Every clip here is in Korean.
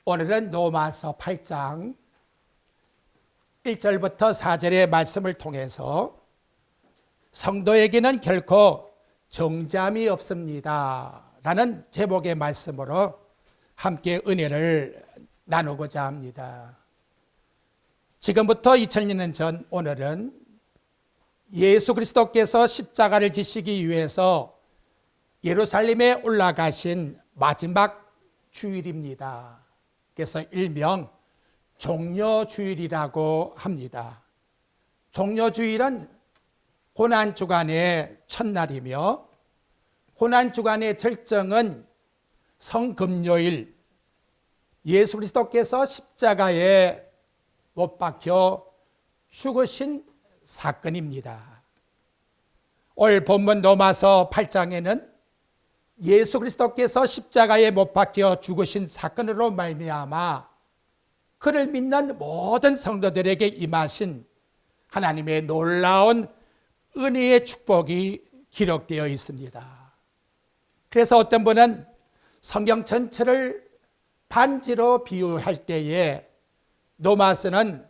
오늘은 로마서 8장 1절부터 4절의 말씀을 통해서 성도에게는 결코 정죄함이 없습니다 라는 제목의 말씀으로 함께 은혜를 나누고자 합니다. 지금부터 2000년 전 오늘은 예수 그리스도께서 십자가를 지시기 위해서 예루살렘에 올라가신 마지막 주일입니다. 그래서 일명 종려주일이라고 합니다. 종려주일은 고난주간의 첫날이며 고난주간의 절정은 성금요일 예수 그리스도께서 십자가에 못 박혀 죽으신 사건입니다. 오늘 본문 로마서 8장에는 예수 그리스도께서 십자가에 못 박혀 죽으신 사건으로 말미암아 그를 믿는 모든 성도들에게 임하신 하나님의 놀라운 은혜의 축복이 기록되어 있습니다. 그래서 어떤 분은 성경 전체를 반지로 비유할 때에 로마서는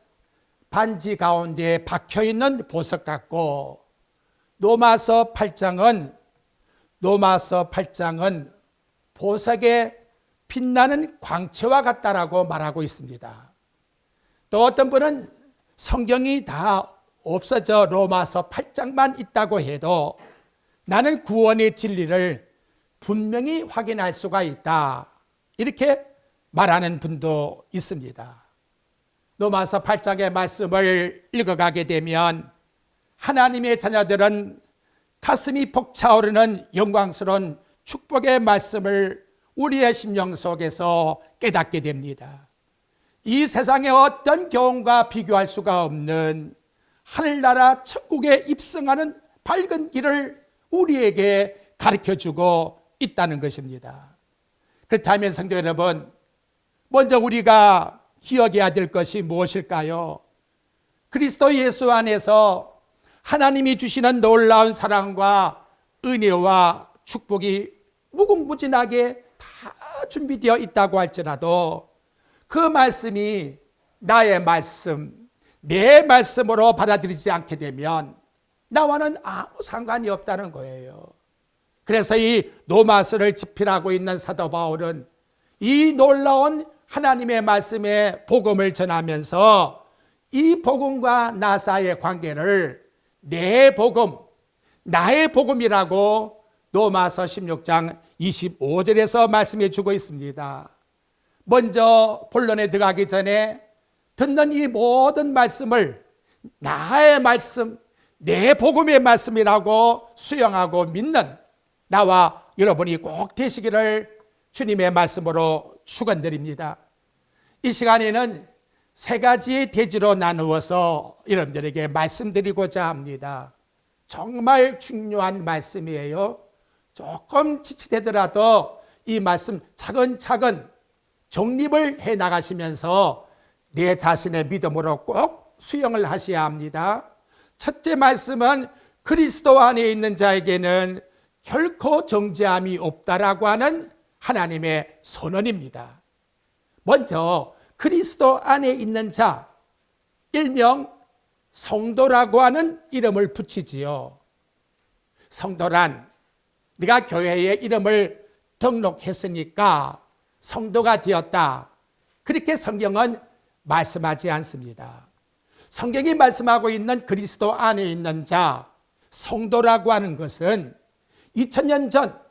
반지 가운데에 박혀있는 보석 같고 로마서 8장은 보석에 빛나는 광채와 같다라고 말하고 있습니다. 또 어떤 분은 성경이 다 없어져 로마서 8장만 있다고 해도 나는 구원의 진리를 분명히 확인할 수가 있다, 이렇게 말하는 분도 있습니다. 로마서 8장의 말씀을 읽어가게 되면 하나님의 자녀들은 가슴이 벅차오르는 영광스러운 축복의 말씀을 우리의 심령 속에서 깨닫게 됩니다. 이 세상의 어떤 경험과 비교할 수가 없는 하늘나라 천국에 입성하는 밝은 길을 우리에게 가르쳐주고 있다는 것입니다. 그렇다면 성도 여러분, 먼저 우리가 기억해야 될 것이 무엇일까요? 그리스도 예수 안에서 하나님이 주시는 놀라운 사랑과 은혜와 축복이 무궁무진하게 다 준비되어 있다고 할지라도 그 말씀이 나의 말씀, 내 말씀으로 받아들이지 않게 되면 나와는 아무 상관이 없다는 거예요. 그래서 이 로마서를 집필하고 있는 사도 바울은 이 놀라운 하나님의 말씀의 복음을 전하면서 이 복음과 나 사이의 관계를 내 복음, 나의 복음이라고 로마서 16장 25절에서 말씀해 주고 있습니다. 먼저 본론에 들어가기 전에 듣는 이 모든 말씀을 나의 말씀, 내 복음의 말씀이라고 수용하고 믿는 나와 여러분이 꼭 되시기를 주님의 말씀으로 축원드립니다. 이 시간에는 세 가지의 대지로 나누어서 여러분들에게 말씀드리고자 합니다. 정말 중요한 말씀이에요. 조금 지체되더라도 이 말씀 차근차근 정립을 해 나가시면서 내 자신의 믿음으로 꼭 수용을 하셔야 합니다. 첫째 말씀은 그리스도 안에 있는 자에게는 결코 정죄함이 없다라고 하는 하나님의 선언입니다. 먼저 그리스도 안에 있는 자, 일명 성도라고 하는 이름을 붙이지요. 성도란 네가 교회에 이름을 등록했으니까 성도가 되었다, 그렇게 성경은 말씀하지 않습니다. 성경이 말씀하고 있는 그리스도 안에 있는 자, 성도라고 하는 것은 2000년 전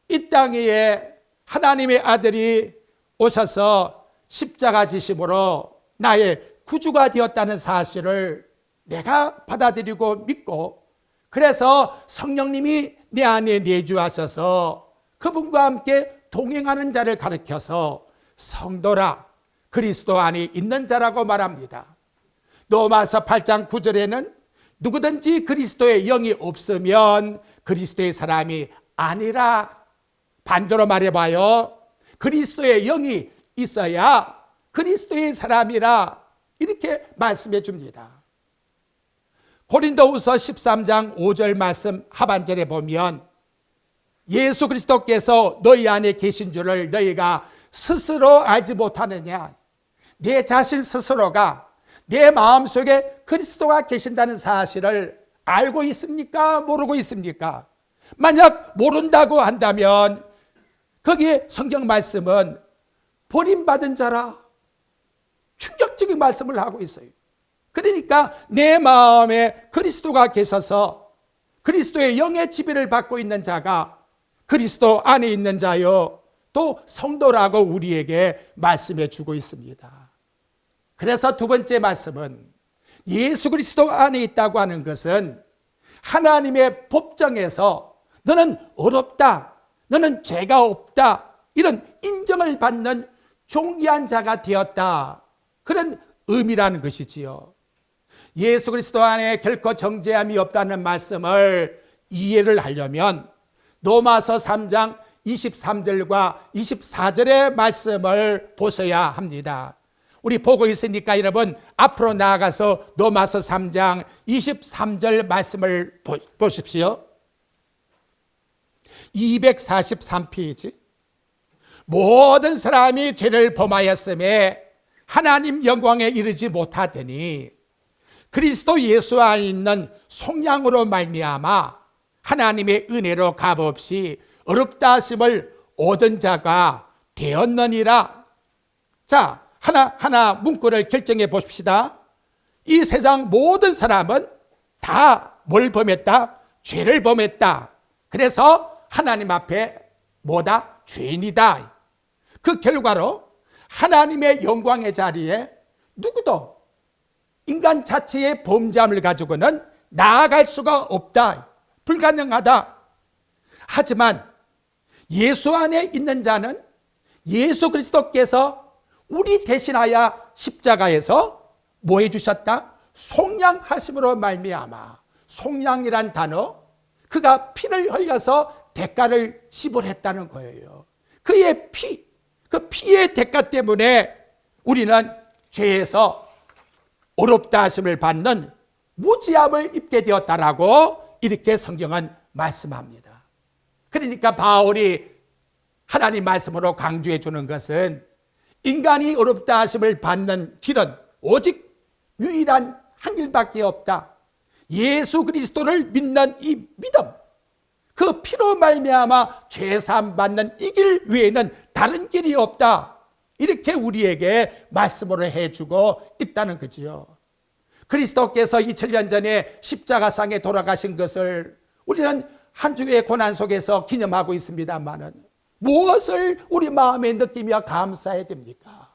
이 땅에 하나님의 아들이 오셔서 십자가 지심으로 나의 구주가 되었다는 사실을 내가 받아들이고 믿고, 그래서 성령님이 내 안에 내주하셔서 그분과 함께 동행하는 자를 가르쳐서 성도라, 그리스도 안에 있는 자라고 말합니다. 로마서 8장 9절에는 누구든지 그리스도의 영이 없으면 그리스도의 사람이 아니라, 반대로 말해봐요. 그리스도의 영이 있어야 그리스도의 사람이라, 이렇게 말씀해 줍니다. 고린도후서 13장 5절 말씀 하반절에 보면 예수 그리스도께서 너희 안에 계신 줄을 너희가 스스로 알지 못하느냐? 내 자신 스스로가 내 마음속에 그리스도가 계신다는 사실을 알고 있습니까? 모르고 있습니까? 만약 모른다고 한다면 거기에 성경 말씀은 버림받은 자라 충격적인 말씀을 하고 있어요. 그러니까 내 마음에 그리스도가 계셔서 그리스도의 영의 지배를 받고 있는 자가 그리스도 안에 있는 자요 또 성도라고 우리에게 말씀해 주고 있습니다. 그래서 두 번째 말씀은 예수 그리스도 안에 있다고 하는 것은 하나님의 법정에서 너는 어렵다, 너는 죄가 없다, 이런 인정을 받는 존귀한 자가 되었다, 그런 의미라는 것이지요. 예수 그리스도 안에 결코 정죄함이 없다는 말씀을 이해를 하려면 로마서 3장 23절과 24절의 말씀을 보셔야 합니다. 우리 보고 있으니까 여러분 앞으로 나아가서 로마서 3장 23절 말씀을 보십시오. 243페이지. 모든 사람이 죄를 범하였음에 하나님 영광에 이르지 못하더니 그리스도 예수 안에 있는 속량으로 말미암아 하나님의 은혜로 값없이 어렵다 하심을 얻은 자가 되었느니라. 자, 하나하나 문구를 결정해 보십시다. 이 세상 모든 사람은 다 뭘 범했다? 죄를 범했다. 그래서 하나님 앞에 뭐다? 죄인이다. 그 결과로 하나님의 영광의 자리에 누구도 인간 자체의 범죄함을 가지고는 나아갈 수가 없다. 불가능하다. 하지만 예수 안에 있는 자는 예수 그리스도께서 우리 대신하여 십자가에서 뭐 해주셨다? 속량하심으로 말미암아. 속량이란 단어, 그가 피를 흘려서 대가를 지불했다는 거예요. 그의 피, 그 피의 대가 때문에 우리는 죄에서 어렵다 하심을 받는 무지함을 입게 되었다라고 이렇게 성경은 말씀합니다. 그러니까 바울이 하나님 말씀으로 강조해 주는 것은 인간이 어렵다 하심을 받는 길은 오직 유일한 한 길밖에 없다. 예수 그리스도를 믿는 이 믿음, 그 피로 말미암아 죄사함 받는 이 길 외에는 다른 길이 없다. 이렇게 우리에게 말씀으로 해주고 있다는 거지요. 그리스도께서 2000년 전에 십자가상에 돌아가신 것을 우리는 한 주의 고난 속에서 기념하고 있습니다만은 무엇을 우리 마음에 느끼며 감사해야 됩니까?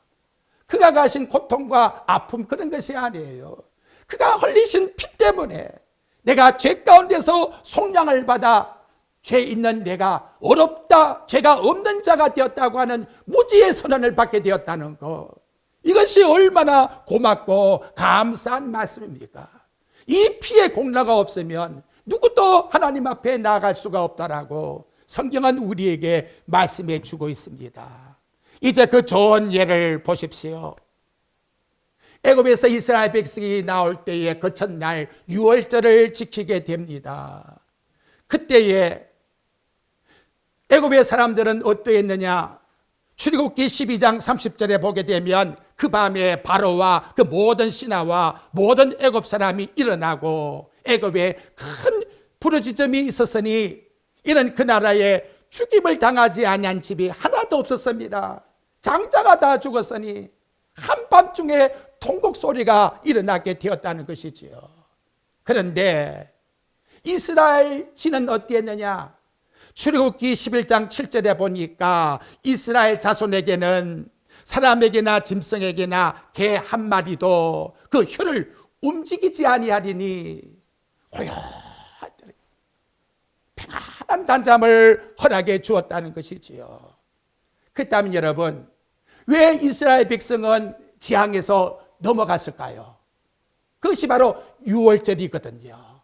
그가 가신 고통과 아픔 그런 것이 아니에요. 그가 흘리신 피 때문에 내가 죄 가운데서 속량을 받아 죄 있는 내가 어렵다, 죄가 없는 자가 되었다고 하는 무지의 선언을 받게 되었다는 것, 이것이 얼마나 고맙고 감사한 말씀입니까? 이 피의 공로가 없으면 누구도 하나님 앞에 나아갈 수가 없다라고 성경은 우리에게 말씀해 주고 있습니다. 이제 그 좋은 예를 보십시오. 애굽에서 이스라엘 백성이 나올 때에 그 첫날 유월절을 지키게 됩니다. 그때에 애굽의 사람들은 어떠했느냐? 출애굽기 12장 30절에 보게 되면 그 밤에 바로와 그 모든 신하와 모든 애굽 사람이 일어나고 애굽에 큰 부르짖음이 있었으니 이는 그 나라에 죽임을 당하지 아니한 집이 하나도 없었습니다. 장자가 다 죽었으니 한밤중에 통곡 소리가 일어나게 되었다는 것이지요. 그런데 이스라엘 신은 어땠느냐? 출애굽기 11장 7절에 보니까 이스라엘 자손에게는 사람에게나 짐승에게나 개 한 마리도 그 혀를 움직이지 아니하리니 고요하더니 평안한 단잠을 허락해 주었다는 것이지요. 그렇다면 여러분, 왜 이스라엘 백성은 재앙에서 넘어갔을까요? 그것이 바로 유월절이거든요.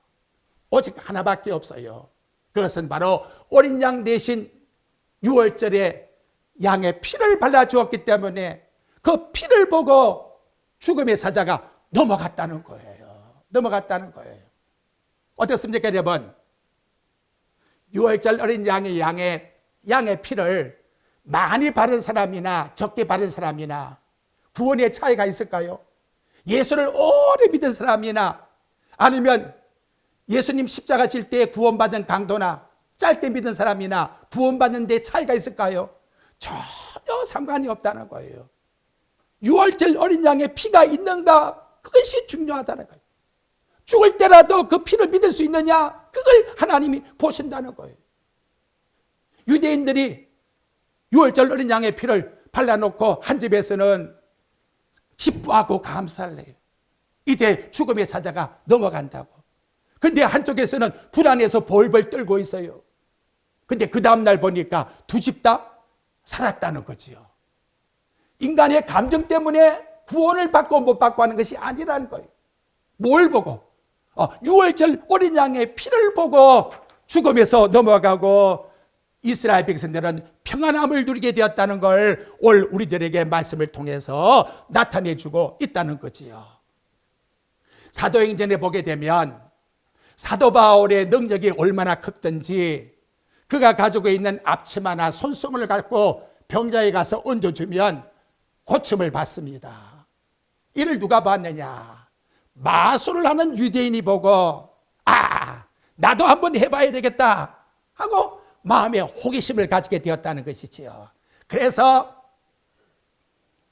오직 하나밖에 없어요. 그것은 바로 어린 양 대신 유월절에 양의 피를 발라주었기 때문에 그 피를 보고 죽음의 사자가 넘어갔다는 거예요. 넘어갔다는 거예요. 어떻습니까, 여러분? 유월절 어린 양의 피를 많이 바른 사람이나 적게 바른 사람이나 구원의 차이가 있을까요? 예수를 오래 믿은 사람이나 아니면 예수님 십자가 질 때 구원받은 강도나 짧게 믿은 사람이나 구원받는 데 차이가 있을까요? 전혀 상관이 없다는 거예요. 유월절 어린 양의 피가 있는가? 그것이 중요하다는 거예요. 죽을 때라도 그 피를 믿을 수 있느냐? 그걸 하나님이 보신다는 거예요. 유대인들이 유월절 어린 양의 피를 발라놓고 한 집에서는 기뻐하고 감사를 해요. 이제 죽음의 사자가 넘어간다고. 근데 한쪽에서는 불안해서 벌벌 떨고 있어요. 근데 그 다음날 보니까 두 집 다 살았다는 거지요. 인간의 감정 때문에 구원을 받고 못 받고 하는 것이 아니라는 거예요. 뭘 보고? 유월절 어린 양의 피를 보고 죽음에서 넘어가고 이스라엘 백성들은 평안함을 누리게 되었다는 걸 올 우리들에게 말씀을 통해서 나타내주고 있다는 거지요. 사도행전에 보게 되면 사도 바울의 능력이 얼마나 컸든지 그가 가지고 있는 앞치마나 손수건을 갖고 병자에 가서 얹어주면 고침을 받습니다. 이를 누가 봤느냐? 마술을 하는 유대인이 보고 나도 한번 해봐야 되겠다 하고 마음에 호기심을 가지게 되었다는 것이지요. 그래서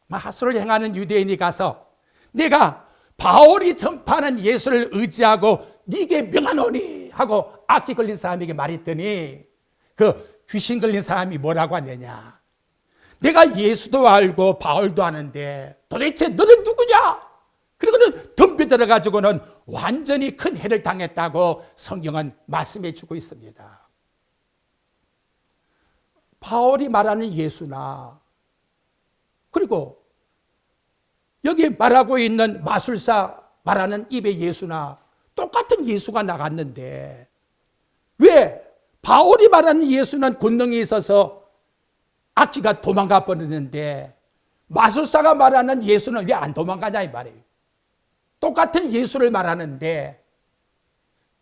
마술을 행하는 유대인이 가서 내가 바울이 전파하는 예수를 의지하고 네게 명하노니 하고 악기 걸린 사람에게 말했더니 그 귀신 걸린 사람이 뭐라고 하느냐? 내가 예수도 알고 바울도 아는데 도대체 너는 누구냐? 그리고는 덤벼들어 가지고는 완전히 큰 해를 당했다고 성경은 말씀해 주고 있습니다. 바울이 말하는 예수나 그리고 여기 말하고 있는 마술사 말하는 입의 예수나 똑같은 예수가 나갔는데 왜 바울이 말하는 예수는 권능이 있어서 악기가 도망가 버렸는데 마술사가 말하는 예수는 왜 안 도망가냐 이 말이에요. 똑같은 예수를 말하는데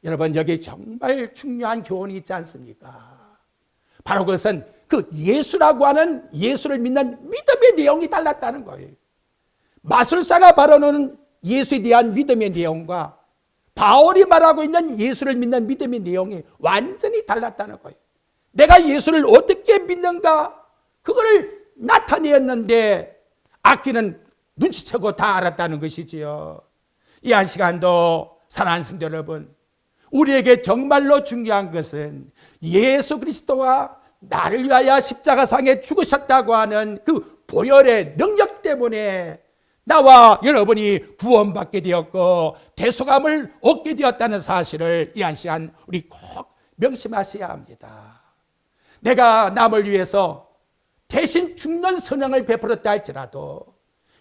여러분 여기 정말 중요한 교훈이 있지 않습니까? 바로 그것은 그 예수라고 하는 예수를 믿는 믿음의 내용이 달랐다는 거예요. 마술사가 말하는 예수에 대한 믿음의 내용과 바울이 말하고 있는 예수를 믿는 믿음의 내용이 완전히 달랐다는 거예요. 내가 예수를 어떻게 믿는가? 그거를 나타내었는데 악기는 눈치채고 다 알았다는 것이지요. 이 한 시간도 사랑하는 성도 여러분, 우리에게 정말로 중요한 것은 예수 그리스도와 나를 위하여 십자가상에 죽으셨다고 하는 그 보혈의 능력 때문에 나와 여러분이 구원받게 되었고 대속함을 얻게 되었다는 사실을 이 한 시간 우리 꼭 명심하셔야 합니다. 내가 남을 위해서 대신 죽는 선행을 베풀었다 할지라도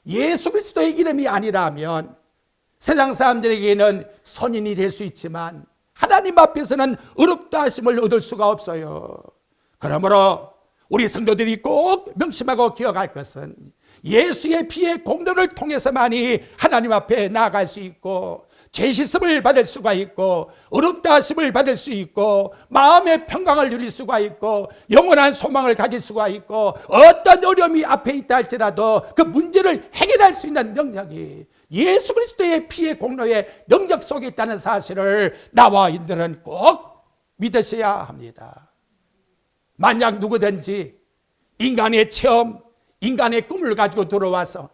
예수 그리스도의 이름이 아니라면 세상 사람들에게는 선인이 될 수 있지만 하나님 앞에서는 의롭다 하심을 얻을 수가 없어요. 그러므로 우리 성도들이 꼭 명심하고 기억할 것은 예수의 피의 공로를 통해서만이 하나님 앞에 나아갈 수 있고 죄 씻음을 받을 수가 있고 의롭다 하심을 받을 수 있고 마음의 평강을 누릴 수가 있고 영원한 소망을 가질 수가 있고 어떤 어려움이 앞에 있다 할지라도 그 문제를 해결할 수 있는 능력이 예수 그리스도의 피의 공로의 능력 속에 있다는 사실을 나와 인들은 꼭 믿으셔야 합니다. 만약 누구든지 인간의 체험, 인간의 꿈을 가지고 들어와서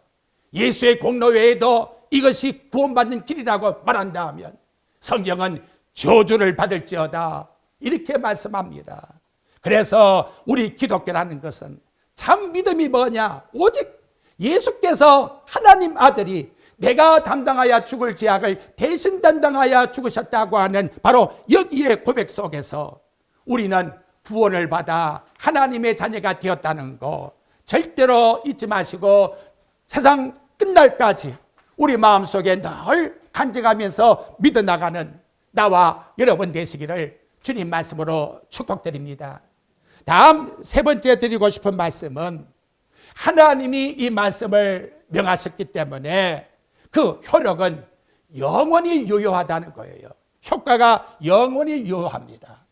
예수의 공로 외에도 이것이 구원받는 길이라고 말한다면 성경은 저주를 받을지어다 이렇게 말씀합니다. 그래서 우리 기독교라는 것은 참 믿음이 뭐냐? 오직 예수께서 하나님 아들이 내가 담당하여 죽을 죄악을 대신 담당하여 죽으셨다고 하는 바로 여기에 고백 속에서 우리는 구원을 받아 하나님의 자녀가 되었다는 거 절대로 잊지 마시고 세상 끝날까지 우리 마음속에 늘 간직하면서 믿어나가는 나와 여러분 되시기를 주님 말씀으로 축복드립니다. 다음 세 번째 드리고 싶은 말씀은 하나님이 이 말씀을 명하셨기 때문에 그 효력은 영원히 유효하다는 거예요. 효과가 영원히 유효합니다.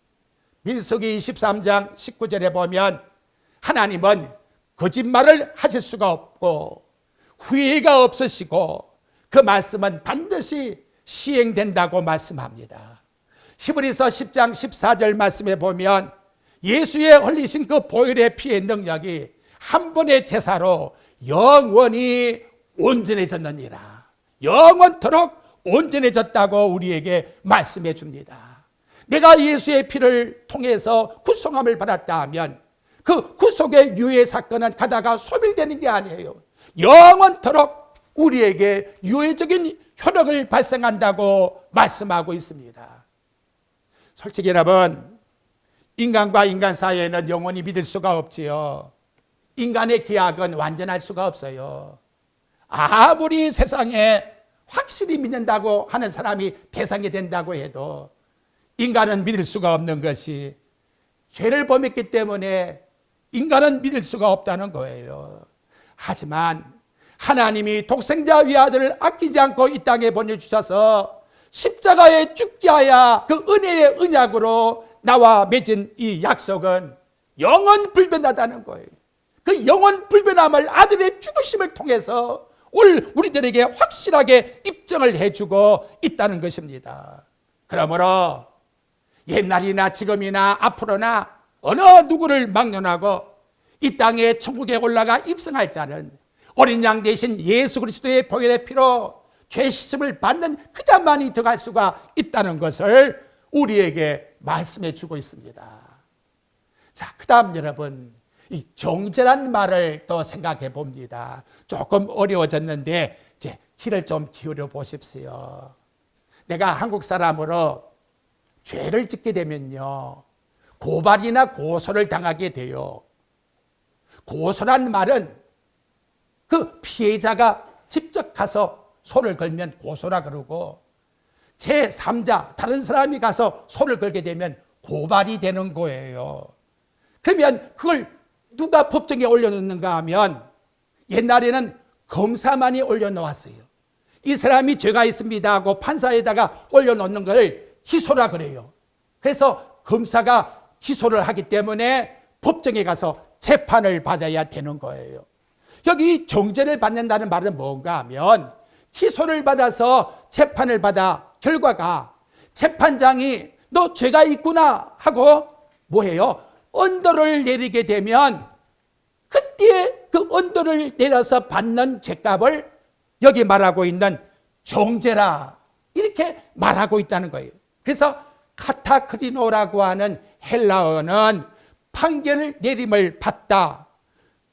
민수기 23장 19절에 보면 하나님은 거짓말을 하실 수가 없고 후회가 없으시고 그 말씀은 반드시 시행된다고 말씀합니다. 히브리서 10장 14절 말씀에 보면 예수의 흘리신 그 보혈의 피의 능력이 한 번의 제사로 영원히 온전해졌느니라. 영원토록 온전해졌다고 우리에게 말씀해 줍니다. 내가 예수의 피를 통해서 구속함을 받았다 하면 그 구속의 유예 사건은 가다가 소멸되는 게 아니에요. 영원토록 우리에게 유예적인 효력을 발생한다고 말씀하고 있습니다. 솔직히 여러분, 인간과 인간 사이에는 영원히 믿을 수가 없지요. 인간의 기약은 완전할 수가 없어요. 아무리 세상에 확실히 믿는다고 하는 사람이 대상이 된다고 해도 인간은 믿을 수가 없는 것이 죄를 범했기 때문에 인간은 믿을 수가 없다는 거예요. 하지만 하나님이 독생자 위아들을 아끼지 않고 이 땅에 보내주셔서 십자가에 죽게 하여 그 은혜의 언약으로 나와 맺은 이 약속은 영원 불변하다는 거예요. 그 영원 불변함을 아들의 죽으심을 통해서 오늘 우리들에게 확실하게 입증을 해주고 있다는 것입니다. 그러므로 옛날이나 지금이나 앞으로나 어느 누구를 막론하고 이 땅에 천국에 올라가 입성할 자는 어린 양 대신 예수 그리스도의 보혈의 피로 죄 씻음을 받는 그 자만이 들어갈 수가 있다는 것을 우리에게 말씀해 주고 있습니다. 자, 그 다음 여러분, 이 정죄란 말을 또 생각해 봅니다. 조금 어려워졌는데 이제 귀를 좀 기울여 보십시오. 내가 한국 사람으로 죄를 짓게 되면요, 고발이나 고소를 당하게 돼요. 고소란 말은 그 피해자가 직접 가서 소를 걸면 고소라 그러고, 제3자 다른 사람이 가서 소를 걸게 되면 고발이 되는 거예요. 그러면 그걸 누가 법정에 올려놓는가 하면 옛날에는 검사만이 올려놓았어요. 이 사람이 죄가 있습니다 하고 판사에다가 올려놓는 걸 기소라 그래요. 그래서 검사가 기소를 하기 때문에 법정에 가서 재판을 받아야 되는 거예요. 여기 정죄를 받는다는 말은 뭔가 하면 기소를 받아서 재판을 받아 결과가 재판장이 너 죄가 있구나 하고 뭐해요? 언도를 내리게 되면 그때 그 언도를 내려서 받는 죄값을 여기 말하고 있는 정죄라 이렇게 말하고 있다는 거예요. 그래서 카타크리노라고 하는 헬라어는 판결을 내림을 받다,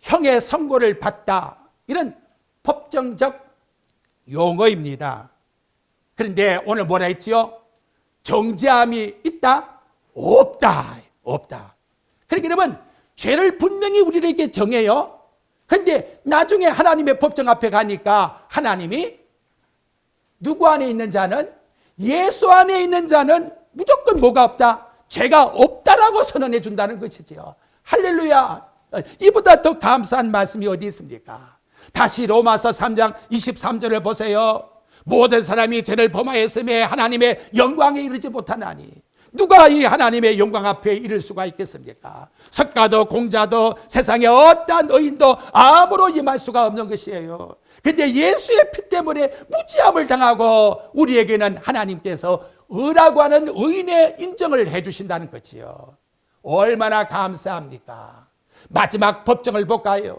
형의 선고를 받다, 이런 법정적 용어입니다. 그런데 오늘 뭐라 했지요? 정죄함이 있다? 없다. 없다. 그렇게 되면 죄를 분명히 우리에게 정해요. 그런데 나중에 하나님의 법정 앞에 가니까 하나님이 누구 안에 있는 자는, 예수 안에 있는 자는 무조건 뭐가 없다? 죄가 없다라고 선언해 준다는 것이지요. 할렐루야. 이보다 더 감사한 말씀이 어디 있습니까? 다시 로마서 3장 23절을 보세요. 모든 사람이 죄를 범하였음에 하나님의 영광에 이르지 못하나니 누가 이 하나님의 영광 앞에 이를 수가 있겠습니까? 석가도 공자도 세상에 어떠한 의인도 아무로 임할 수가 없는 것이에요. 근데 예수의 피 때문에 무지함을 당하고 우리에게는 하나님께서 의라고 하는 의인의 인정을 해주신다는 거지요. 얼마나 감사합니까? 마지막 법정을 볼까요?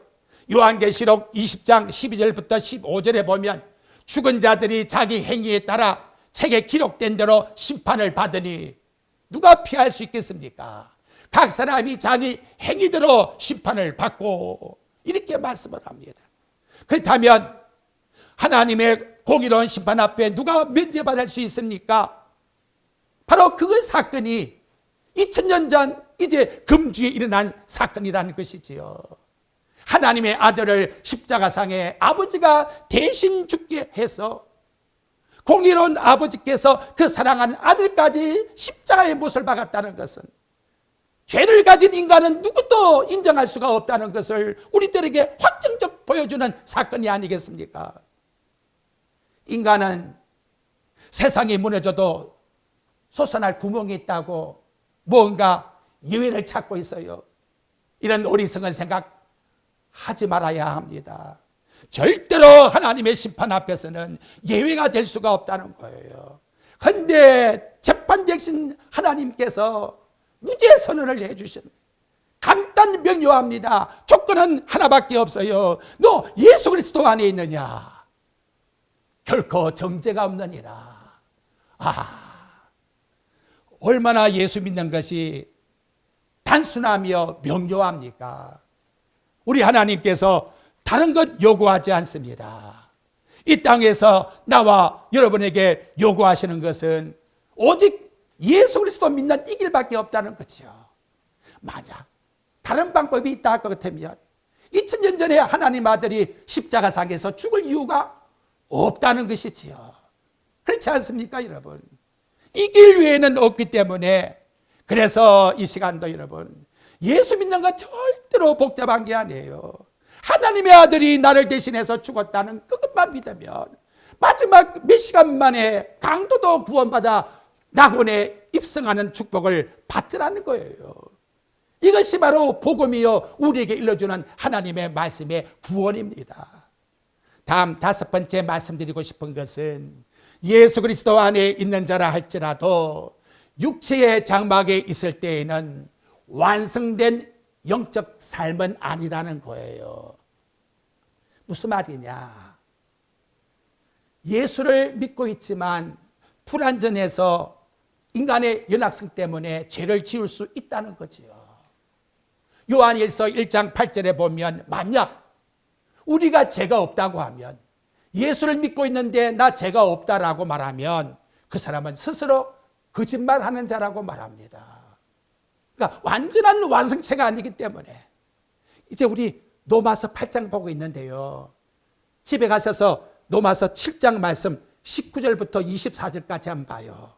요한계시록 20장 12절부터 15절에 보면 죽은 자들이 자기 행위에 따라 책에 기록된 대로 심판을 받으니 누가 피할 수 있겠습니까? 각 사람이 자기 행위대로 심판을 받고 이렇게 말씀을 합니다. 그렇다면 하나님의 공의로운 심판 앞에 누가 면제받을 수 있습니까? 바로 그 사건이 2000년 전 이제 금주에 일어난 사건이라는 것이지요. 하나님의 아들을 십자가상에 아버지가 대신 죽게 해서 공의로운 아버지께서 그 사랑하는 아들까지 십자가에 못을 박았다는 것은 죄를 가진 인간은 누구도 인정할 수가 없다는 것을 우리들에게 확정적 보여주는 사건이 아니겠습니까? 인간은 세상이 무너져도 솟아날 구멍이 있다고 뭔가 예외를 찾고 있어요. 이런 어리석은 생각 하지 말아야 합니다. 절대로 하나님의 심판 앞에서는 예외가 될 수가 없다는 거예요. 그런데 재판 대신 하나님께서 무죄 선언을 해주시는, 간단 명료합니다. 조건은 하나밖에 없어요. 너 예수 그리스도 안에 있느냐? 결코 정죄가 없느니라. 얼마나 예수 믿는 것이 단순하며 명료합니까? 우리 하나님께서 다른 것 요구하지 않습니다. 이 땅에서 나와 여러분에게 요구하시는 것은 오직 예수 그리스도 믿는 이 길밖에 없다는 거죠. 만약 다른 방법이 있다 할 것 같으면 2000년 전에 하나님 아들이 십자가상에서 죽을 이유가 없다는 것이지요. 그렇지 않습니까, 여러분? 이 길 외에는 없기 때문에, 그래서 이 시간도 여러분, 예수 믿는 건 절대로 복잡한 게 아니에요. 하나님의 아들이 나를 대신해서 죽었다는 그것만 믿으면 마지막 몇 시간 만에 강도도 구원받아 낙원에 입성하는 축복을 받으라는 거예요. 이것이 바로 복음이요, 우리에게 일러주는 하나님의 말씀의 구원입니다. 다음 5번째 말씀드리고 싶은 것은, 예수 그리스도 안에 있는 자라 할지라도 육체의 장막에 있을 때에는 완성된 영적 삶은 아니라는 거예요. 무슨 말이냐? 예수를 믿고 있지만 불완전해서 인간의 연약성 때문에 죄를 지을 수 있다는 거지요. 요한일서 1장 8절에 보면, 만약 우리가 죄가 없다고 하면, 예수를 믿고 있는데 나 죄가 없다라고 말하면 그 사람은 스스로 거짓말하는 자라고 말합니다. 그러니까 완전한 완성체가 아니기 때문에. 이제 우리 로마서 8장 보고 있는데요, 집에 가셔서 로마서 7장 말씀 19절부터 24절까지 한번 봐요.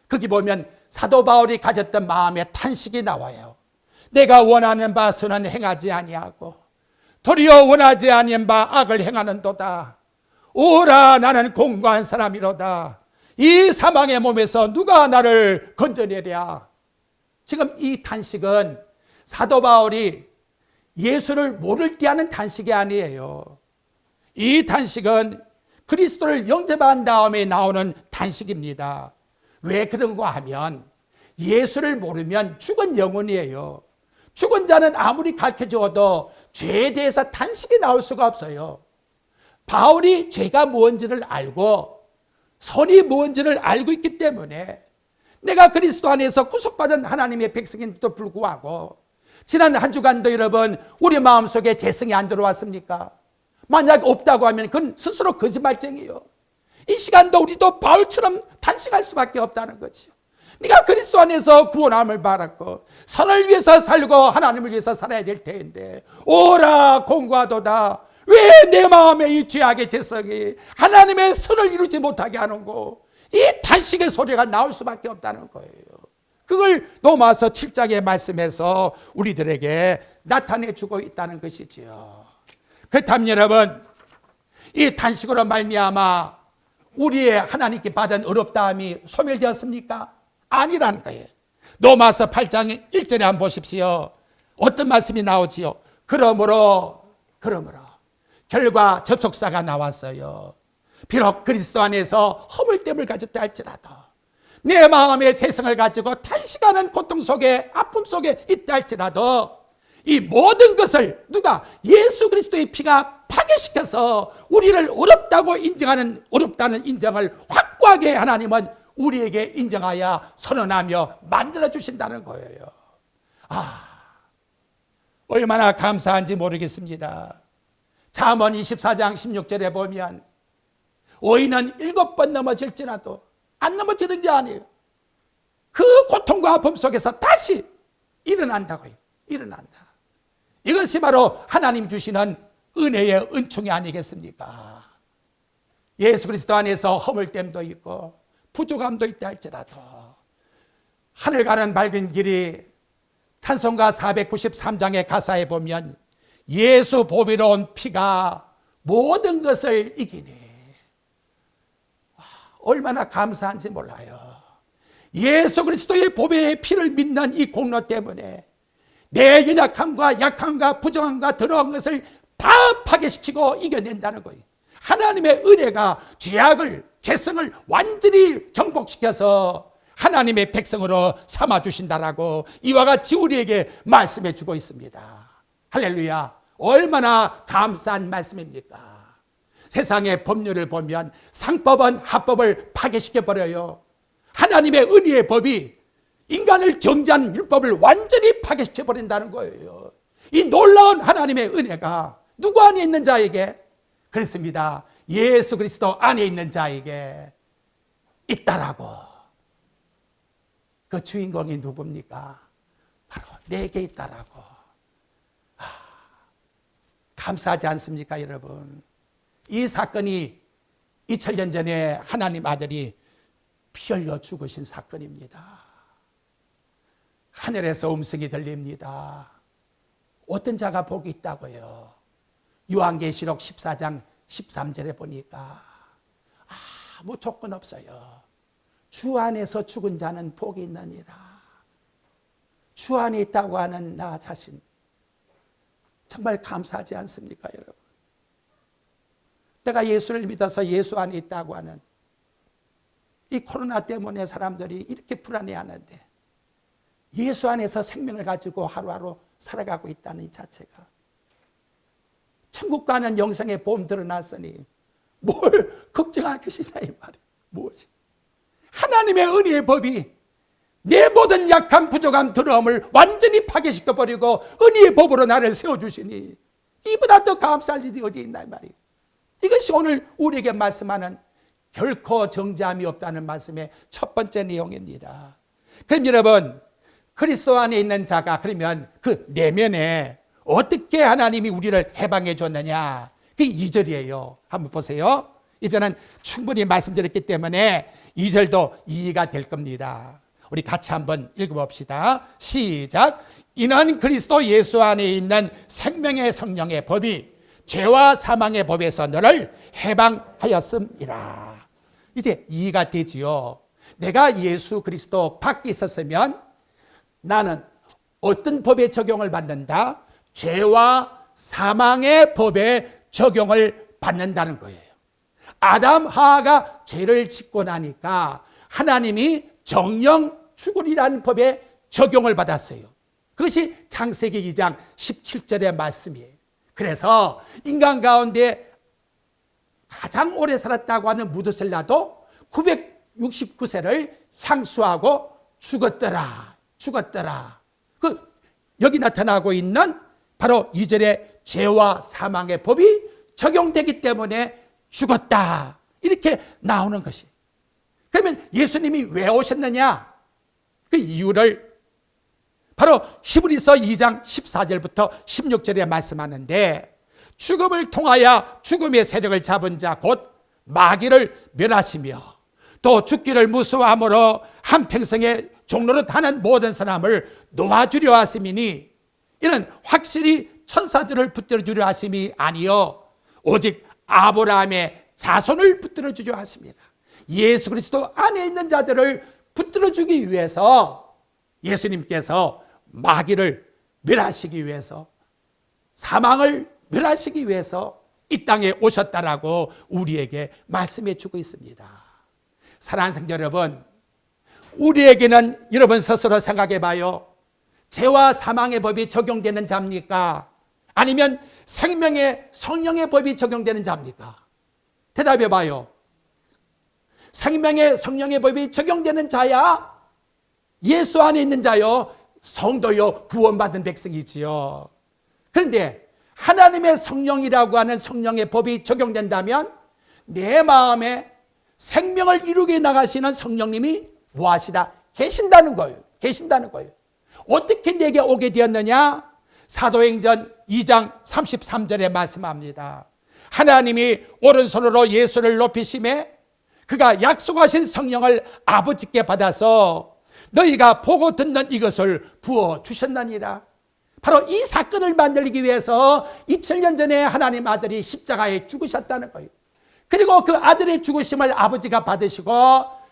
거기 보면 사도 바울이 가졌던 마음의 탄식이 나와요. 내가 원하는 바 선은 행하지 아니하고 도리어 원하지 아니한 바 악을 행하는도다. 오라, 나는 공고한 사람이로다. 이 사망의 몸에서 누가 나를 건져내랴. 지금 이 탄식은 사도 바울이 예수를 모를 때 하는 탄식이 아니에요. 이 탄식은 그리스도를 영접한 다음에 나오는 탄식입니다. 왜 그런가 하면, 예수를 모르면 죽은 영혼이에요. 죽은 자는 아무리 가르쳐주어도 죄에 대해서 탄식이 나올 수가 없어요. 바울이 죄가 무엇인지를 알고 선이 무엇인지를 알고 있기 때문에, 내가 그리스도 안에서 구속받은 하나님의 백성인데도 불구하고 지난 한 주간도 여러분, 우리 마음속에 죄성이 안 들어왔습니까? 만약 없다고 하면 그건 스스로 거짓말쟁이에요. 이 시간도 우리도 바울처럼 탄식할 수밖에 없다는 거죠. 네가 그리스도 안에서 구원함을 받았고 선을 위해서 살고 하나님을 위해서 살아야 될 텐데, 오라 공고하도다. 왜 내 마음의 이 죄악의 죄성이 하나님의 선을 이루지 못하게 하는고, 이 탄식의 소리가 나올 수밖에 없다는 거예요. 그걸 로마서 7장의 말씀에서 우리들에게 나타내주고 있다는 것이지요. 그렇다면 여러분, 이 탄식으로 말미암아 우리의 하나님께 받은 어렵다함이 소멸되었습니까? 아니라는 거예요. 로마서 8장 1절에 한번 보십시오. 어떤 말씀이 나오지요? 그러므로 결과 접속사가 나왔어요. 비록 그리스도 안에서 허물됨을 가졌다 할지라도, 내 마음의 재성을 가지고 탄식하는 고통 속에, 아픔 속에 있다 할지라도, 이 모든 것을 누가? 예수 그리스도의 피가 파괴시켜서 우리를 어렵다는 인정을 확고하게 하나님은 우리에게 인정하여 선언하며 만들어주신다는 거예요. 얼마나 감사한지 모르겠습니다. 잠언 24장 16절에 보면, 의인은 7번 넘어질지라도 안 넘어지는 게 아니에요. 그 고통과 아픔 속에서 다시 일어난다고요. 일어난다. 이것이 바로 하나님 주시는 은혜의 은총이 아니겠습니까? 예수 그리스도 안에서 허물됨도 있고 부족함도 있다 할지라도, 하늘 가는 밝은 길이 찬송가 493장의 가사에 보면, 예수 보배로운 피가 모든 것을 이기네. 얼마나 감사한지 몰라요. 예수 그리스도의 보배의 피를 믿는 이 공로 때문에 내 연약함과 약함과 부정함과 더러운 것을 다 파괴시키고 이겨낸다는 거예요. 하나님의 은혜가 죄악을, 죄성을 완전히 정복시켜서 하나님의 백성으로 삼아주신다라고 이와 같이 우리에게 말씀해 주고 있습니다. 할렐루야. 얼마나 감사한 말씀입니까? 세상의 법률을 보면 상법은 합법을 파괴시켜버려요. 하나님의 은혜의 법이 인간을 정죄한 율법을 완전히 파괴시켜버린다는 거예요. 이 놀라운 하나님의 은혜가 누구 안에 있는 자에게? 그렇습니다. 예수 그리스도 안에 있는 자에게 있다라고. 그 주인공이 누굽니까? 바로 내게 있다라고. 감사하지 않습니까, 여러분? 이 사건이 2000년 전에 하나님 아들이 피 흘려 죽으신 사건입니다. 하늘에서 음성이 들립니다. 어떤 자가 복이 있다고요? 요한계시록 14장 13절에 보니까 아무 조건 없어요. 주 안에서 죽은 자는 복이 있느니라. 주 안에 있다고 하는 나 자신 정말 감사하지 않습니까, 여러분? 내가 예수를 믿어서 예수 안에 있다고 하는 이 코로나 때문에 사람들이 이렇게 불안해하는데 예수 안에서 생명을 가지고 하루하루 살아가고 있다는 이 자체가, 천국 가는 영생의 보험 드러났으니 뭘 걱정할 것이냐 이 말이에요. 뭐지? 하나님의 은혜의 법이 내 모든 약함, 부족함, 더러움을 완전히 파괴시켜버리고 은혜의 법으로 나를 세워주시니 이보다 더 감사할 일이 어디 있나 이 말이에요. 이것이 오늘 우리에게 말씀하는 결코 정죄함이 없다는 말씀의 첫 번째 내용입니다. 그럼 여러분, 그리스도 안에 있는 자가 그러면 그 내면에 어떻게 하나님이 우리를 해방해 줬느냐? 그게 2절이에요. 한번 보세요. 이제는 충분히 말씀드렸기 때문에 2절도 이해가 될 겁니다. 우리 같이 한번 읽어봅시다. 시작. 이는 그리스도 예수 안에 있는 생명의 성령의 법이 죄와 사망의 법에서 너를 해방하였음이라. 이제 이해가 되지요. 내가 예수 그리스도 밖에 있었으면 나는 어떤 법의 적용을 받는다? 죄와 사망의 법의 적용을 받는다는 거예요. 아담 하와가 죄를 짓고 나니까 하나님이 정령 죽으리라는 법의 적용을 받았어요. 그것이 창세기 2장 17절의 말씀이에요. 그래서 인간 가운데 가장 오래 살았다고 하는 무드셀라도 969세를 향수하고 죽었더라. 여기 나타나고 있는 바로 2절의 죄와 사망의 법이 적용되기 때문에 죽었다. 이렇게 나오는 것이. 그러면 예수님이 왜 오셨느냐? 그 이유를 바로 히브리서 2장 14절부터 16절에 말씀하는데, 죽음을 통하여 죽음의 세력을 잡은 자 곧 마귀를 멸하시며 또 죽기를 무서워함으로 한평생의 종로로 타는 모든 사람을 놓아주려 하심이니, 이는 확실히 천사들을 붙들어 주려 하심이 아니요 오직 아브라함의 자손을 붙들어 주려 하십니다. 예수 그리스도 안에 있는 자들을 붙들어 주기 위해서 예수님께서 마귀를 멸하시기 위해서, 사망을 멸하시기 위해서 이 땅에 오셨다라고 우리에게 말씀해 주고 있습니다. 사랑하는 성도 여러분, 우리에게는 여러분 스스로 생각해 봐요. 죄와 사망의 법이 적용되는 자입니까? 아니면 생명의 성령의 법이 적용되는 자입니까? 대답해 봐요. 생명의 성령의 법이 적용되는 자야? 예수 안에 있는 자요? 성도요? 구원받은 백성이지요. 그런데 하나님의 성령이라고 하는 성령의 법이 적용된다면 내 마음에 생명을 이루게 나가시는 성령님이 무엇이다? 계신다는 거예요. 어떻게 내게 오게 되었느냐? 사도행전 2장 33절에 말씀합니다. 하나님이 오른손으로 예수를 높이심에 그가 약속하신 성령을 아버지께 받아서 너희가 보고 듣는 이것을 부어주셨나니라. 바로 이 사건을 만들기 위해서 2000년 전에 하나님 아들이 십자가에 죽으셨다는 거예요. 그리고 그 아들의 죽으심을 아버지가 받으시고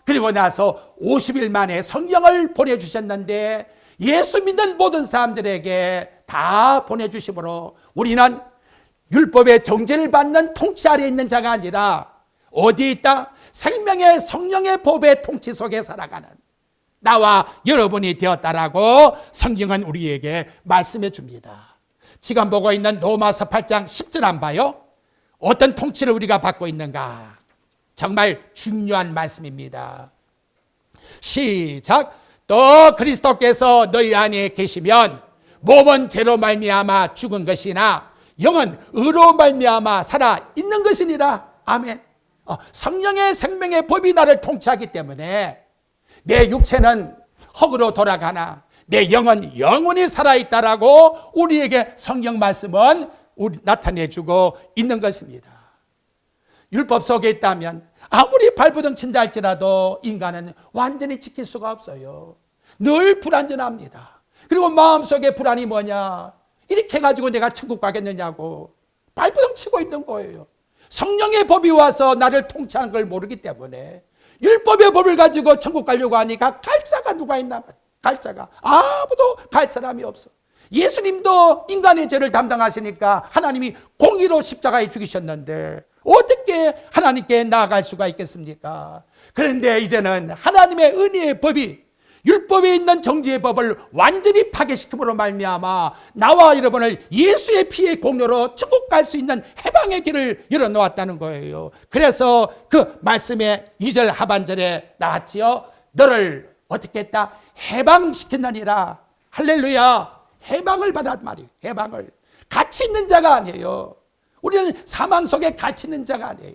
그리고 나서 50일 만에 성령을 보내주셨는데, 예수 믿는 모든 사람들에게 다 보내주심으로 우리는 율법의 정죄를 받는 통치 아래에 있는 자가 아니라 어디에 있다? 생명의 성령의 법의 통치 속에 살아가는 나와 여러분이 되었다라고 성경은 우리에게 말씀해 줍니다. 지금 보고 있는 로마서 8장 10절 안 봐요? 어떤 통치를 우리가 받고 있는가? 정말 중요한 말씀입니다. 시작. 또 그리스도께서 너희 안에 계시면 몸은 죄로 말미암아 죽은 것이나 영은 의로 말미암아 살아 있는 것이니라. 아멘. 성령의 생명의 법이 나를 통치하기 때문에 내 육체는 흙으로 돌아가나 내 영은 영원히 살아있다라고 우리에게 성경 말씀은 나타내주고 있는 것입니다. 율법 속에 있다면 아무리 발부둥 친다 할지라도 인간은 완전히 지킬 수가 없어요. 늘 불안전합니다. 그리고 마음속에 불안이 뭐냐, 이렇게 해가지고 내가 천국 가겠느냐고 발부둥 치고 있는 거예요. 성령의 법이 와서 나를 통치하는 걸 모르기 때문에 율법의 법을 가지고 천국 가려고 하니까 갈 자가 누가 있나 말이에요. 갈 자가 아무도 갈 사람이 없어. 예수님도 인간의 죄를 담당하시니까 하나님이 공의로 십자가에 죽이셨는데 어떻게 하나님께 나아갈 수가 있겠습니까? 그런데 이제는 하나님의 은혜의 법이 율법에 있는 정죄의 법을 완전히 파괴시킴으로 말미암아 나와 여러분을 예수의 피의 공로로 천국 갈 수 있는 해방의 길을 열어놓았다는 거예요. 그래서 그 말씀의 2절 하반절에 나왔지요. 너를 어떻게 했다? 해방시켰느니라. 할렐루야. 해방을 받았단 말이에요. 해방을. 갇히 있는 자가 아니에요. 우리는 사망 속에 갇히 있는 자가 아니에요.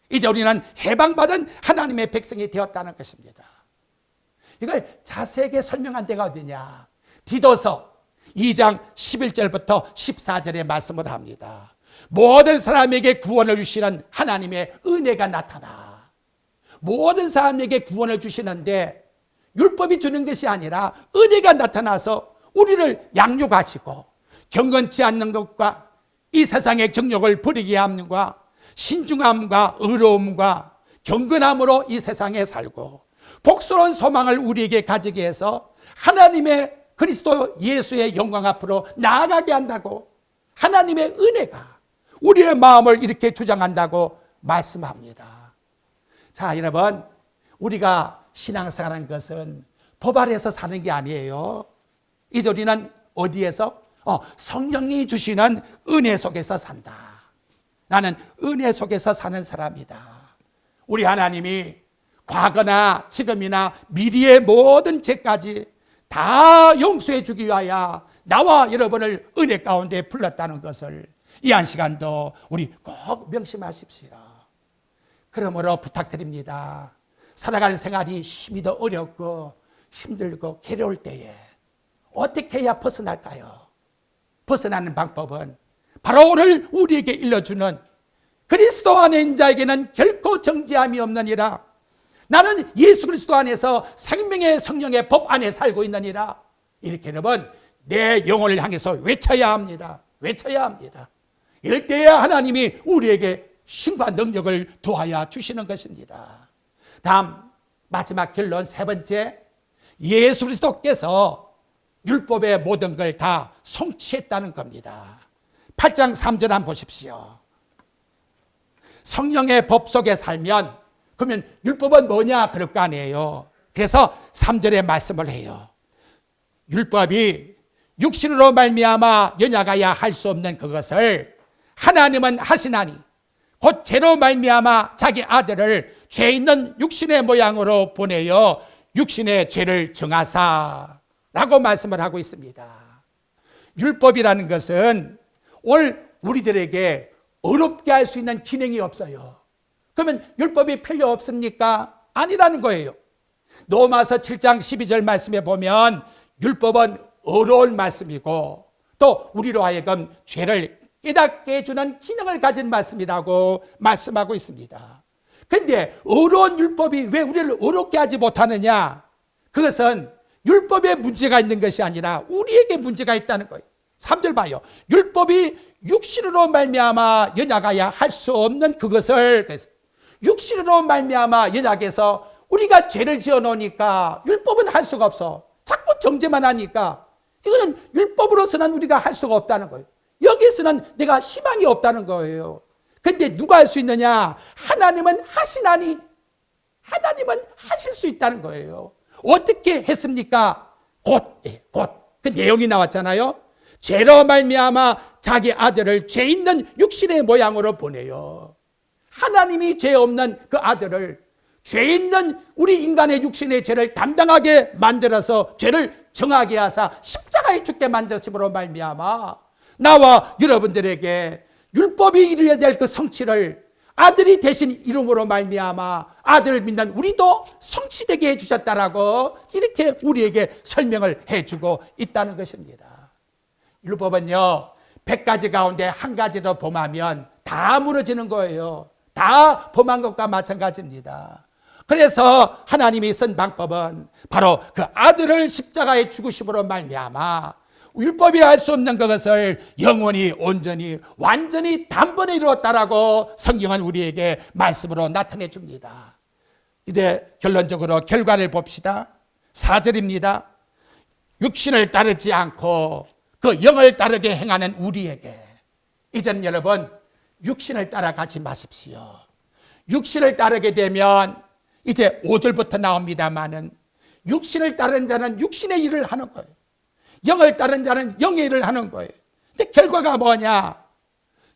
이제 우리는 해방받은 하나님의 백성이 되었다는 것입니다. 이걸 자세하게 설명한 데가 어디냐? 디도서 2장 11절부터 14절의 말씀을 합니다. 모든 사람에게 구원을 주시는 하나님의 은혜가 나타나. 모든 사람에게 구원을 주시는데 율법이 주는 것이 아니라 은혜가 나타나서 우리를 양육하시고 경건치 않는 것과 이 세상의 정욕을 버리게 함과 신중함과 의로움과 경건함으로 이 세상에 살고 복스러운 소망을 우리에게 가지게 해서 하나님의 그리스도 예수의 영광 앞으로 나아가게 한다고 하나님의 은혜가 우리의 마음을 이렇게 주장한다고 말씀합니다. 자, 여러분, 우리가 신앙생활하는 것은 법 아래에서 사는 게 아니에요. 이제 우리는 어디에서? 성령이 주시는 은혜 속에서 산다. 나는 은혜 속에서 사는 사람이다. 우리 하나님이 과거나 지금이나 미래의 모든 죄까지 다 용서해 주기 위하여 나와 여러분을 은혜 가운데 불렀다는 것을 이 한 시간도 우리 꼭 명심하십시오. 그러므로 부탁드립니다. 살아가는 생활이 힘이 더 어렵고 힘들고 괴로울 때에 어떻게 해야 벗어날까요? 벗어나는 방법은 바로 오늘 우리에게 일러주는 그리스도 안에 있는 자에게는 결코 정죄함이 없느니라. 나는 예수 그리스도 안에서 생명의 성령의 법 안에 살고 있느니라. 이렇게 여러분 내 영혼을 향해서 외쳐야 합니다. 외쳐야 합니다. 이럴 때야 하나님이 우리에게 힘과 능력을 도하여 주시는 것입니다. 다음 마지막 결론 세 번째, 예수 그리스도께서 율법의 모든 걸 다 성취했다는 겁니다. 8장 3절 한번 보십시오. 성령의 법 속에 살면 그러면 율법은 뭐냐 그럴 거 아니에요. 그래서 3절에 말씀을 해요. 율법이 육신으로 말미암아 연약하여 할 수 없는 그것을 하나님은 하시나니 곧 죄로 말미암아 자기 아들을 죄 있는 육신의 모양으로 보내어 육신의 죄를 정하사 라고 말씀을 하고 있습니다. 율법이라는 것은 오늘 우리들에게 어렵게 할 수 있는 기능이 없어요. 그러면 율법이 필요 없습니까? 아니라는 거예요. 로마서 7장 12절 말씀에 보면 율법은 어려운 말씀이고 또 우리로 하여금 죄를 깨닫게 해주는 기능을 가진 말씀이라고 말씀하고 있습니다. 그런데 어려운 율법이 왜 우리를 어렵게 하지 못하느냐? 그것은 율법에 문제가 있는 것이 아니라 우리에게 문제가 있다는 거예요. 3절 봐요. 율법이 육신으로 말미암아 연약하여 할 수 없는 그것을, 육신으로 말미암아 연약해서 우리가 죄를 지어 놓으니까 율법은 할 수가 없어. 자꾸 정죄만 하니까 이거는 율법으로서는 우리가 할 수가 없다는 거예요. 여기에서는 내가 희망이 없다는 거예요. 근데 누가 할 수 있느냐? 하나님은 하시나니. 하나님은 하실 수 있다는 거예요. 어떻게 했습니까? 곧. 그 내용이 나왔잖아요. 죄로 말미암아 자기 아들을 죄 있는 육신의 모양으로 보내요. 하나님이 죄 없는 그 아들을 죄 있는 우리 인간의 육신의 죄를 담당하게 만들어서 죄를 정하게 하사 십자가에 죽게 만드심으로 말미암아 나와 여러분들에게 율법이 이루어야 될 그 성취를 아들이 대신 이름으로 말미암아 아들을 믿는 우리도 성취되게 해주셨다라고 이렇게 우리에게 설명을 해주고 있다는 것입니다. 율법은요 100가지 가운데 한 가지도 범하면 다 무너지는 거예요. 다 범한 것과 마찬가지입니다. 그래서 하나님이 쓴 방법은 바로 그 아들을 십자가에 죽으심으로 말미암아 율법이 할 수 없는 그것을 영원히 온전히 완전히 단번에 이루었다라고 성경은 우리에게 말씀으로 나타내 줍니다. 이제 결론적으로 결과를 봅시다. 4절입니다. 육신을 따르지 않고 그 영을 따르게 행하는 우리에게 이제는 여러분 육신을 따라가지 마십시오. 육신을 따르게 되면 이제 5절부터 나옵니다마는 육신을 따른 자는 육신의 일을 하는 거예요. 영을 따른 자는 영의 일을 하는 거예요. 근데 결과가 뭐냐?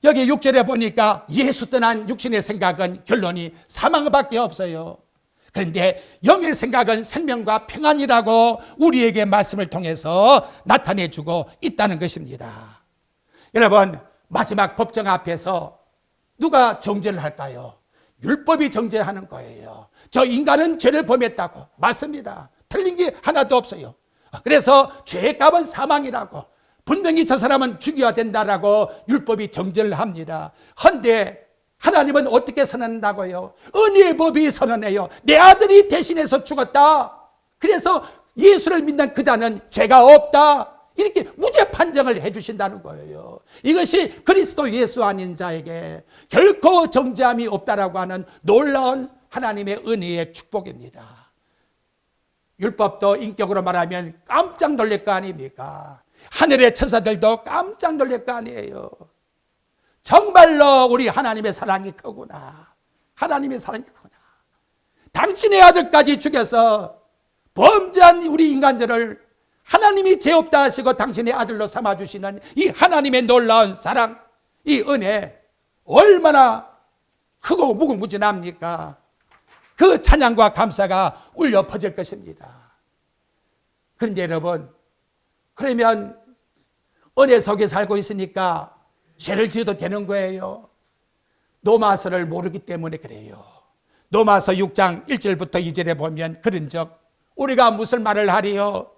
여기 6절에 보니까 예수 떠난 육신의 생각은 결론이 사망밖에 없어요. 그런데 영의 생각은 생명과 평안이라고 우리에게 말씀을 통해서 나타내주고 있다는 것입니다. 여러분 마지막 법정 앞에서 누가 정죄를 할까요? 율법이 정죄하는 거예요. 저 인간은 죄를 범했다고. 맞습니다. 틀린 게 하나도 없어요. 그래서 죄의 값은 사망이라고 분명히 저 사람은 죽여야 된다라고 율법이 정죄를 합니다. 그런데 하나님은 어떻게 선언한다고요? 은혜의 법이 선언해요. 내 아들이 대신해서 죽었다. 그래서 예수를 믿는 그 자는 죄가 없다. 이렇게 무죄 판정을 해주신다는 거예요. 이것이 그리스도 예수 아닌 자에게 결코 정죄함이 없다라고 하는 놀라운 하나님의 은혜의 축복입니다. 율법도 인격으로 말하면 깜짝 놀랄 거 아닙니까? 하늘의 천사들도 깜짝 놀랄 거 아니에요. 정말로 우리 하나님의 사랑이 크구나. 하나님의 사랑이 크구나. 당신의 아들까지 죽여서 범죄한 우리 인간들을 하나님이 죄 없다 하시고 당신의 아들로 삼아주시는 이 하나님의 놀라운 사랑, 이 은혜 얼마나 크고 무궁무진합니까? 그 찬양과 감사가 울려 퍼질 것입니다. 그런데 여러분, 그러면 은혜 속에 살고 있으니까 죄를 지어도 되는 거예요? 로마서를 모르기 때문에 그래요. 로마서 6장 1절부터 2절에 보면 그런즉 우리가 무슨 말을 하리요?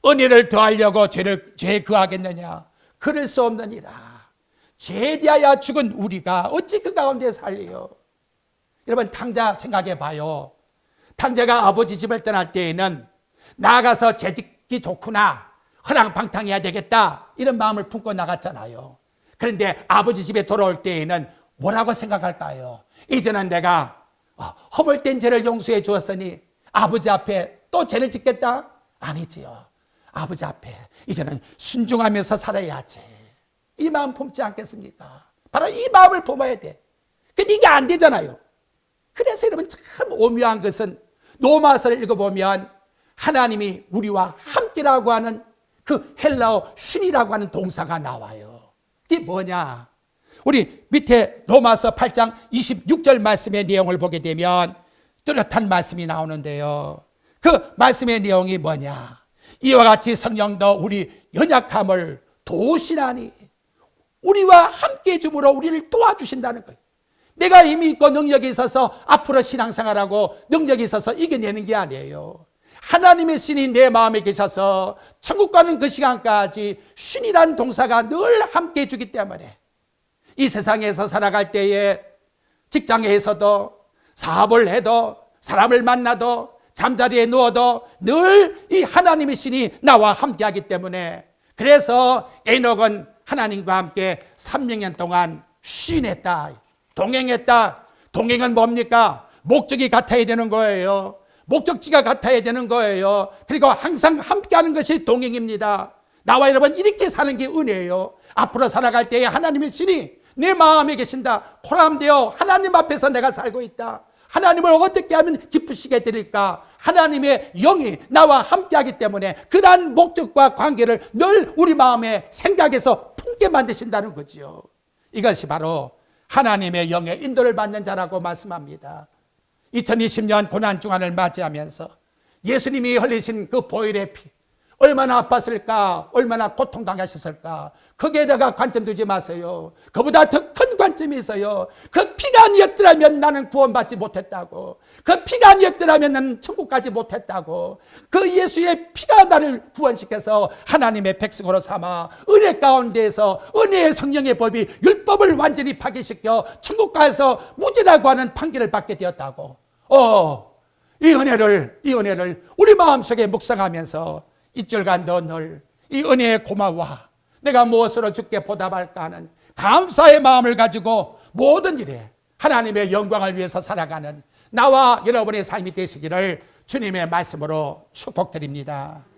은혜를 더하려고 죄에 거하겠느냐? 그럴 수 없느니라. 죄에 대하여 죽은 우리가 어찌 그 가운데 살리요? 여러분 탕자 생각해 봐요. 탕자가 아버지 집을 떠날 때에는 나가서 재짓기 좋구나, 허랑방탕해야 되겠다 이런 마음을 품고 나갔잖아요. 그런데 아버지 집에 돌아올 때에는 뭐라고 생각할까요? 이제는 내가 허물된 죄를 용서해 주었으니 아버지 앞에 또 죄를 짓겠다? 아니지요. 아버지 앞에 이제는 순종하면서 살아야지. 이 마음 품지 않겠습니까? 바로 이 마음을 품어야 돼. 근데 이게 안 되잖아요. 그래서 여러분 참 오묘한 것은 로마서를 읽어보면 하나님이 우리와 함께라고 하는 그 헬라어 쉰이라고 하는 동사가 나와요. 이게 뭐냐? 우리 밑에 로마서 8장 26절 말씀의 내용을 보게 되면 뚜렷한 말씀이 나오는데요. 그 말씀의 내용이 뭐냐? 이와 같이 성령도 우리 연약함을 도우시나니 우리와 함께 해줌으로 우리를 도와주신다는 거예요. 내가 힘이 있고 능력이 있어서 앞으로 신앙생활하고 능력이 있어서 이겨내는 게 아니에요. 하나님의 신이 내 마음에 계셔서 천국 가는 그 시간까지 신이라는 동사가 늘 함께 해주기 때문에 이 세상에서 살아갈 때에 직장에서도 사업을 해도 사람을 만나도 잠자리에 누워도 늘 이 하나님의 신이 나와 함께 하기 때문에 그래서 에녹은 하나님과 함께 300년 동안 쉰했다. 동행했다. 동행은 뭡니까? 목적이 같아야 되는 거예요. 목적지가 같아야 되는 거예요. 그리고 항상 함께하는 것이 동행입니다. 나와 여러분 이렇게 사는 게 은혜예요. 앞으로 살아갈 때에 하나님의 신이 내 마음에 계신다. 코람되어 하나님 앞에서 내가 살고 있다. 하나님을 어떻게 하면 기쁘시게 드릴까? 하나님의 영이 나와 함께하기 때문에 그러한 목적과 관계를 늘 우리 마음에 생각해서 품게 만드신다는 거지요. 이것이 바로 하나님의 영의 인도를 받는 자라고 말씀합니다. 2020년 고난주간을 맞이하면서 예수님이 흘리신 그 보혈의 피, 얼마나 아팠을까, 얼마나 고통당하셨을까. 거기에다가 관점 두지 마세요. 그보다 더 큰 관점이 있어요. 그 피가 아니었더라면 나는 구원받지 못했다고. 그 피가 아니었더라면 나는 천국 가지 못했다고. 그 예수의 피가 나를 구원시켜서 하나님의 백성으로 삼아 은혜 가운데에서 은혜의 성령의 법이 율법을 완전히 파괴시켜 천국 가서 무지라고 하는 판결을 받게 되었다고. 이 은혜를 우리 마음속에 묵상하면서 2절간도 늘 이 은혜에 고마워. 내가 무엇으로 주께 보답할까 하는 감사의 마음을 가지고 모든 일에 하나님의 영광을 위해서 살아가는 나와 여러분의 삶이 되시기를 주님의 말씀으로 축복드립니다.